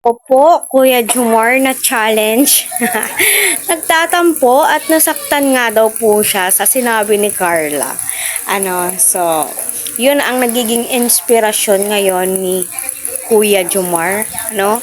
Opo, Kuya Jumar na challenge. Nagtatampo at nasaktan nga daw po siya sa sinabi ni Carla. Yun ang nagiging inspirasyon ngayon ni Kuya Jumar, no?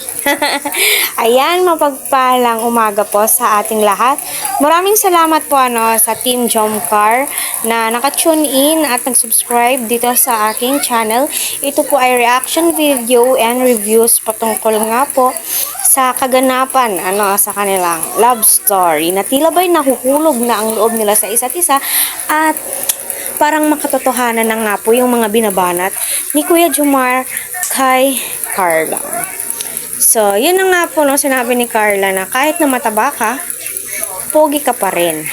Ayan, mapagpalang umaga po sa ating lahat. Maraming salamat po sa Team Jomcar na nakatune in at nag-subscribe dito sa aking channel. Ito po ay reaction video and reviews patungkol nga po sa kaganapan sa kanilang love story na tila ba'y nahuhulog na ang loob nila sa isa't isa at parang makatotohanan na nga po yung mga binabanat ni Kuya Jumar kay Carla. So, yun na nga po sinabi ni Carla na kahit na mataba ka, pogi ka pa rin.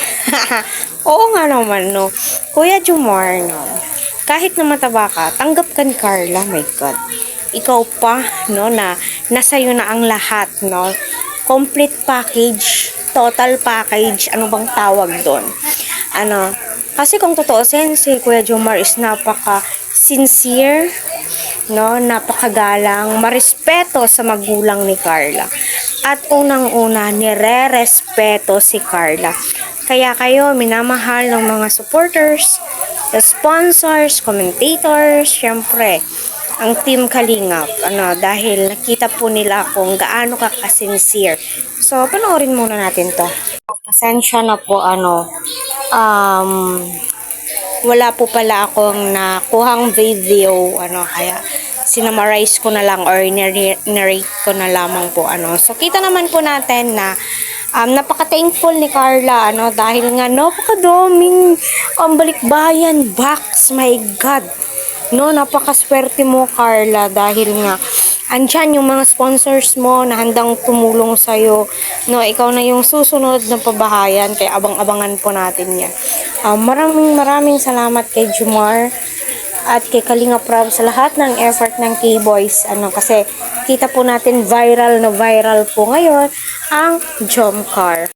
Oo nga naman, no. Kuya Jumar, no. Kahit na mataba ka, tanggap ka ni Carla, my God. Ikaw pa, no, na nasa'yo na ang lahat, no. Complete package, total package, ano bang tawag doon? Kasi kung totoosin, si Kuya Jomar is napaka-sincere, no, napakagalang, marespeto sa magulang ni Carla. At unang-una, nire-respeto si Carla. Kaya kayo, minamahal ng mga supporters, sponsors, commentators, syempre, ang Team Kalingap, dahil nakita po nila kung gaano ka ka-sincere. So, panoorin muna natin to. Pasensya na po, wala po pala akong nakuhang video, kaya sinamarize ko na lang or narrate ko na lamang po, So, kita naman po natin na napaka-thankful ni Carla, dahil nga napakadaming balikbayan box, my God. No, napakaswerte mo, Carla, dahil nga andyan yung mga sponsors mo na handang tumulong sa'yo. No, ikaw na yung susunod na pabahayan, kaya abang-abangan po natin yan. Maraming salamat kay Jumar at kay Kalinga Prab sa lahat ng effort ng K-Boys. Kasi kita po natin viral na viral po ngayon ang Jomcar.